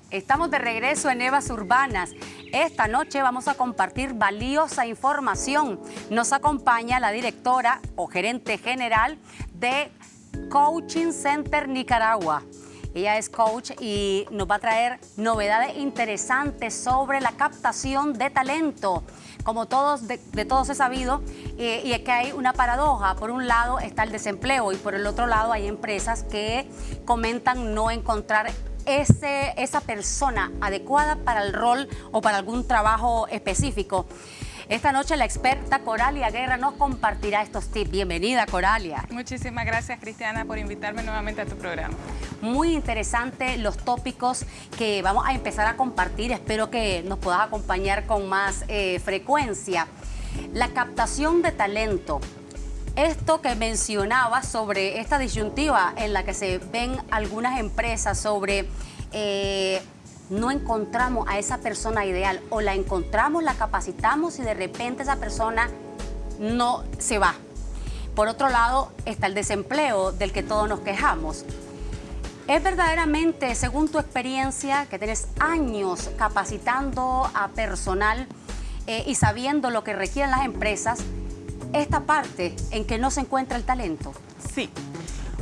Estamos de regreso en Evas Urbanas. Esta noche vamos a compartir valiosa información. Nos acompaña la directora o gerente general de Coaching Center Nicaragua. Ella es coach y nos va a traer novedades interesantes sobre la captación de talento. Como de todos he sabido, y es que hay una paradoja. Por un lado está el desempleo y por el otro lado hay empresas que comentan no encontrar esa persona adecuada para el rol o para algún trabajo específico. Esta noche la experta Coralia Guerra nos compartirá estos tips. Bienvenida, Coralia. Muchísimas gracias, Cristiana, por invitarme nuevamente a tu programa. Muy interesante los tópicos que vamos a empezar a compartir. Espero que nos puedas acompañar con más frecuencia. La captación de talento. Esto que mencionaba sobre esta disyuntiva en la que se ven algunas empresas sobre no encontramos a esa persona ideal, o la encontramos, la capacitamos y de repente esa persona no se va. Por otro lado está el desempleo del que todos nos quejamos. ¿Es verdaderamente, según tu experiencia, que tienes años capacitando a personal y sabiendo lo que requieren las empresas, esta parte en que no se encuentra el talento? Sí.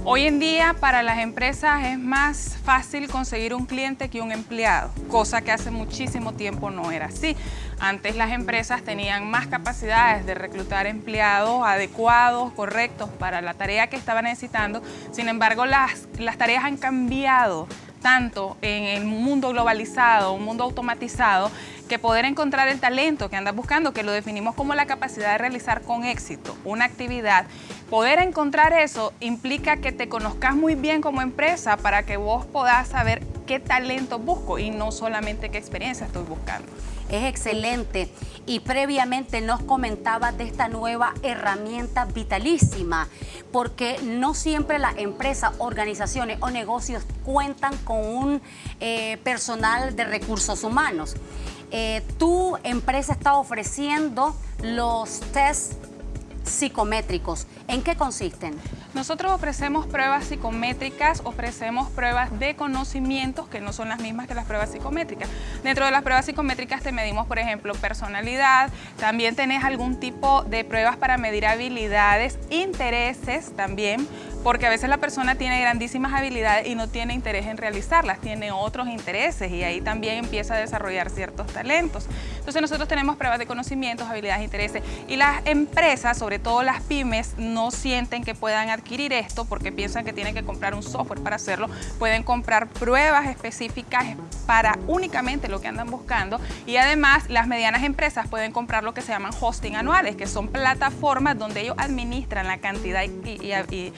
Hoy en día para las empresas es más fácil conseguir un cliente que un empleado, cosa que hace muchísimo tiempo no era así. Antes las empresas tenían más capacidades de reclutar empleados adecuados, correctos para la tarea que estaban necesitando. Sin embargo, las tareas han cambiado tanto en el mundo globalizado, un mundo automatizado, que poder encontrar el talento que andas buscando, que lo definimos como la capacidad de realizar con éxito una actividad, poder encontrar eso implica que te conozcas muy bien como empresa para que vos podás saber qué talento busco y no solamente qué experiencia estoy buscando. Es excelente. Y previamente nos comentabas de esta nueva herramienta vitalísima, porque no siempre las empresas, organizaciones o negocios cuentan con un personal de recursos humanos. Tu empresa está ofreciendo los test psicométricos. ¿En qué consisten? Nosotros ofrecemos pruebas psicométricas, ofrecemos pruebas de conocimientos que no son las mismas que las pruebas psicométricas. Dentro de las pruebas psicométricas te medimos, por ejemplo, personalidad, también tenés algún tipo de pruebas para medir habilidades, intereses también, porque a veces la persona tiene grandísimas habilidades y no tiene interés en realizarlas, tiene otros intereses y ahí también empieza a desarrollar ciertos talentos. Entonces nosotros tenemos pruebas de conocimientos, habilidades, intereses y las empresas, sobre todo las pymes, no sienten que puedan adquirir esto porque piensan que tienen que comprar un software para hacerlo. Pueden comprar pruebas específicas para únicamente lo que andan buscando y además las medianas empresas pueden comprar lo que se llaman hosting anuales, que son plataformas donde ellos administran la cantidad y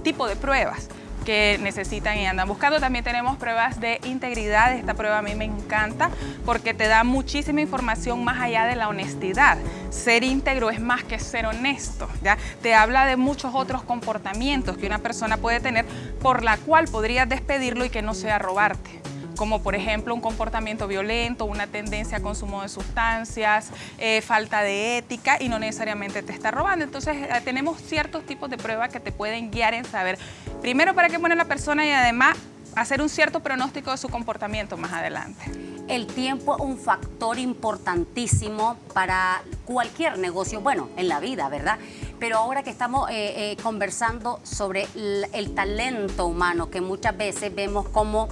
tipo de pruebas que necesitan y andan buscando. También tenemos pruebas de integridad. Esta prueba a mí me encanta porque te da muchísima información más allá de la honestidad. Ser íntegro es más que ser honesto, ¿ya? Te habla de muchos otros comportamientos que una persona puede tener por la cual podrías despedirlo y que no sea robarte, como por ejemplo un comportamiento violento, una tendencia a consumo de sustancias, falta de ética y no necesariamente te está robando. Entonces tenemos ciertos tipos de pruebas que te pueden guiar en saber primero para qué pone la persona y además hacer un cierto pronóstico de su comportamiento más adelante. El tiempo es un factor importantísimo para cualquier negocio, bueno, en la vida, ¿verdad? Pero ahora que estamos conversando sobre el talento humano, que muchas veces vemos como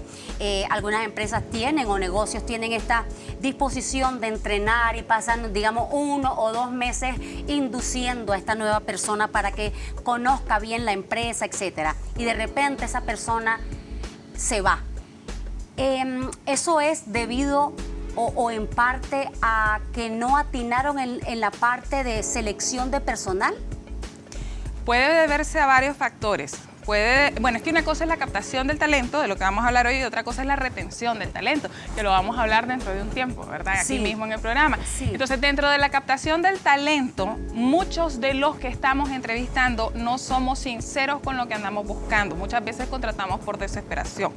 algunas empresas tienen o negocios tienen esta disposición de entrenar y pasan, digamos, 1 o 2 meses induciendo a esta nueva persona para que conozca bien la empresa, etcétera. Y de repente esa persona se va. ¿Eso es debido o en parte a que no atinaron en la parte de selección de personal? Puede deberse a varios factores. puede, bueno, es que una cosa es la captación del talento, de lo que vamos a hablar hoy, y otra cosa es la retención del talento, que lo vamos a hablar dentro de un tiempo, ¿verdad? Aquí mismo en el programa. Sí. Entonces, dentro de la captación del talento, muchos de los que estamos entrevistando no somos sinceros con lo que andamos buscando. Muchas veces contratamos por desesperación.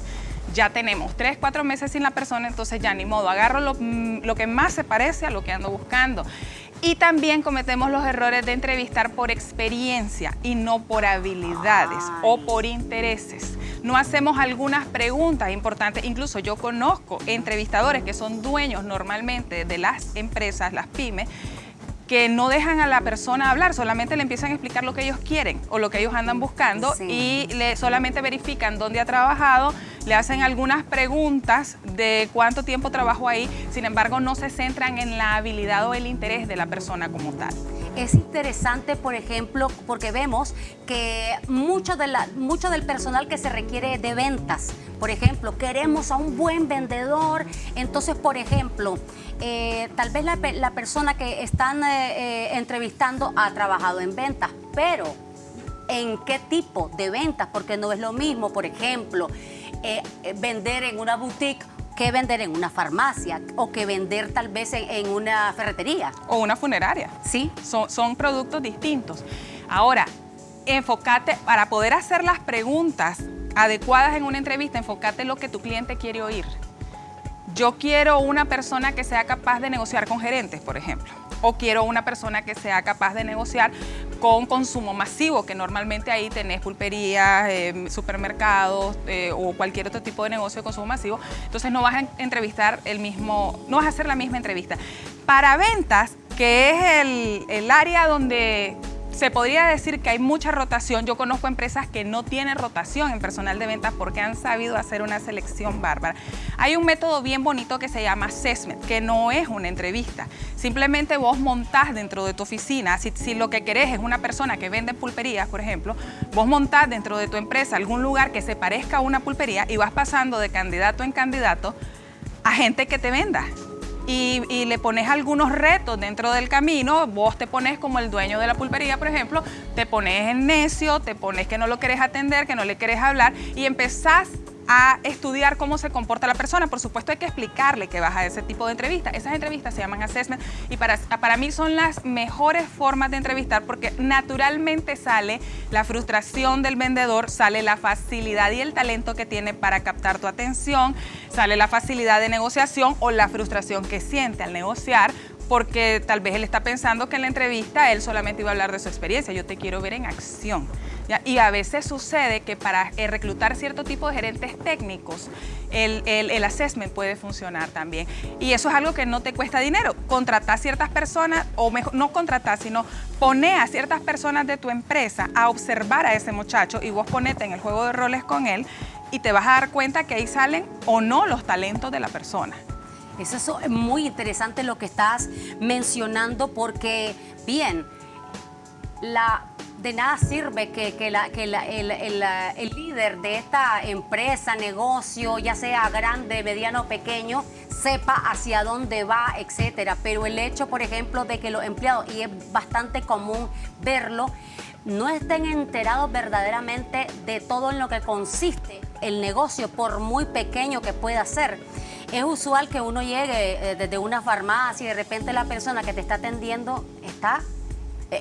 Ya tenemos 3, 4 meses sin la persona, entonces ya ni modo, agarro lo que más se parece a lo que ando buscando. Y también cometemos los errores de entrevistar por experiencia y no por habilidades o por intereses. No hacemos algunas preguntas importantes. Incluso yo conozco entrevistadores que son dueños normalmente de las empresas, las pymes, que no dejan a la persona hablar, solamente le empiezan a explicar lo que ellos quieren o lo que ellos andan buscando, y solamente verifican dónde ha trabajado, le hacen algunas preguntas de cuánto tiempo trabajó ahí, sin embargo no se centran en la habilidad o el interés de la persona como tal. Es interesante, por ejemplo, porque vemos que mucho del personal que se requiere de ventas, por ejemplo, queremos a un buen vendedor, entonces, por ejemplo, tal vez la persona que están entrevistando ha trabajado en ventas, pero ¿en qué tipo de ventas? Porque no es lo mismo, por ejemplo, vender en una boutique que vender en una farmacia o que vender tal vez en una ferretería. O una funeraria. Sí. Son productos distintos. Ahora, enfócate, para poder hacer las preguntas adecuadas en una entrevista, enfócate en lo que tu cliente quiere oír. Yo quiero una persona que sea capaz de negociar con gerentes, por ejemplo. O quiero una persona que sea capaz de negociar con consumo masivo, que normalmente ahí tenés pulperías, supermercados o cualquier otro tipo de negocio de consumo masivo. Entonces no vas a entrevistar no vas a hacer la misma entrevista. Para ventas, que es el área donde se podría decir que hay mucha rotación. Yo conozco empresas que no tienen rotación en personal de ventas porque han sabido hacer una selección bárbara. Hay un método bien bonito que se llama assessment, que no es una entrevista. Simplemente vos montás dentro de tu oficina, si lo que querés es una persona que vende pulperías, por ejemplo, vos montás dentro de tu empresa algún lugar que se parezca a una pulpería y vas pasando de candidato en candidato a gente que te venda. Y le pones algunos retos dentro del camino. Vos te pones como el dueño de la pulpería, por ejemplo, te pones en necio, te pones que no lo querés atender, que no le querés hablar, y empezás a estudiar cómo se comporta la persona. Por supuesto hay que explicarle que vas a ese tipo de entrevistas. Esas entrevistas se llaman assessment y para mí son las mejores formas de entrevistar, porque naturalmente sale la frustración del vendedor, sale la facilidad y el talento que tiene para captar tu atención, sale la facilidad de negociación o la frustración que siente al negociar, porque tal vez él está pensando que en la entrevista él solamente iba a hablar de su experiencia. Yo te quiero ver en acción. ¿Ya? Y a veces sucede que para reclutar cierto tipo de gerentes técnicos, el assessment puede funcionar también. Y eso es algo que no te cuesta dinero. Contratar ciertas personas, o mejor, no contratar, sino poner a ciertas personas de tu empresa a observar a ese muchacho, y vos ponete en el juego de roles con él y te vas a dar cuenta que ahí salen o no los talentos de la persona. Eso es muy interesante lo que estás mencionando, porque, bien, de nada sirve que el líder de esta empresa, negocio, ya sea grande, mediano o pequeño, sepa hacia dónde va, etcétera. Pero el hecho, por ejemplo, de que los empleados, y es bastante común verlo, no estén enterados verdaderamente de todo en lo que consiste el negocio, por muy pequeño que pueda ser. Es usual que uno llegue desde una farmacia y de repente la persona que te está atendiendo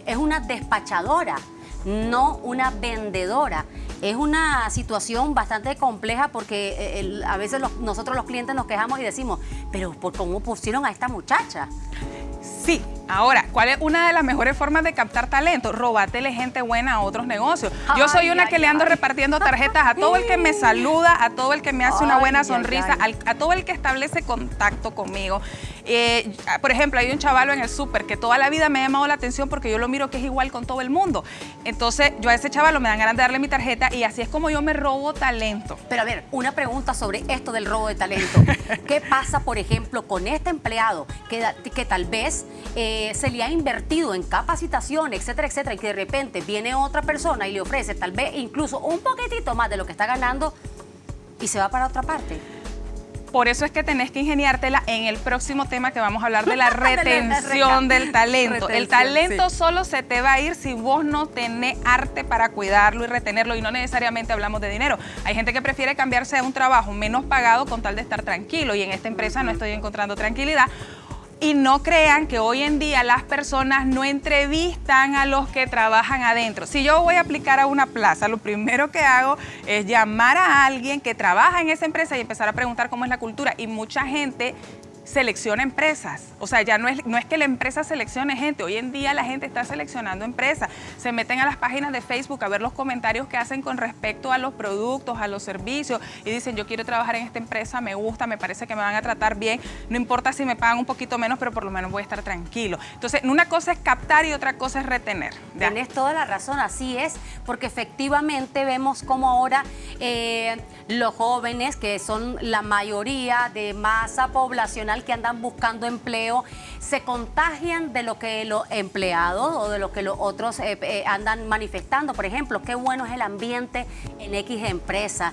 es una despachadora, no una vendedora. Es una situación bastante compleja, porque a veces nosotros los clientes nos quejamos y decimos, pero ¿por cómo pusieron a esta muchacha? Sí. Ahora, ¿cuál es una de las mejores formas de captar talento? Robátele gente buena a otros negocios. Yo soy una que le ando repartiendo tarjetas a todo el que me saluda, a todo el que me hace una buena sonrisa, a todo el que establece contacto conmigo. Por ejemplo, hay un chavalo en el súper que toda la vida me ha llamado la atención porque yo lo miro que es igual con todo el mundo. Entonces, yo a ese chavalo me dan ganas de darle mi tarjeta, y así es como yo me robo talento. Pero a ver, una pregunta sobre esto del robo de talento. ¿Qué pasa, por ejemplo, con este empleado que tal vez se le ha invertido en capacitación, etcétera, etcétera, y que de repente viene otra persona y le ofrece tal vez incluso un poquitito más de lo que está ganando y se va para otra parte? Por eso es que tenés que ingeniártela en el próximo tema que vamos a hablar de la retención del talento. El talento solo se te va a ir si vos no tenés arte para cuidarlo y retenerlo, y no necesariamente hablamos de dinero. Hay gente que prefiere cambiarse a un trabajo menos pagado con tal de estar tranquilo, y en esta empresa no estoy encontrando tranquilidad. Y no crean que hoy en día las personas no entrevistan a los que trabajan adentro. Si yo voy a aplicar a una plaza, lo primero que hago es llamar a alguien que trabaja en esa empresa y empezar a preguntar cómo es la cultura. Y mucha gente selecciona empresas. O sea, ya no es que la empresa seleccione gente. Hoy en día la gente está seleccionando empresas. Se meten a las páginas de Facebook a ver los comentarios que hacen con respecto a los productos, a los servicios, y dicen, yo quiero trabajar en esta empresa, me gusta, me parece que me van a tratar bien, no importa si me pagan un poquito menos, pero por lo menos voy a estar tranquilo. Entonces, una cosa es captar y otra cosa es retener. ¿Ya? Tienes toda la razón, así es, porque efectivamente vemos como ahora los jóvenes, que son la mayoría de masa poblacional que andan buscando empleo, se contagian de lo que los empleados o de lo que los otros andan manifestando. Por ejemplo, qué bueno es el ambiente en X empresa.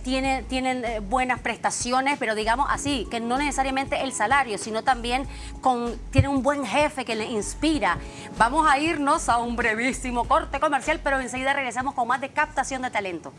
Tienen buenas prestaciones, pero digamos así, que no necesariamente el salario, sino también tienen un buen jefe que les inspira. Vamos a irnos a un brevísimo corte comercial, pero enseguida regresamos con más de captación de talento.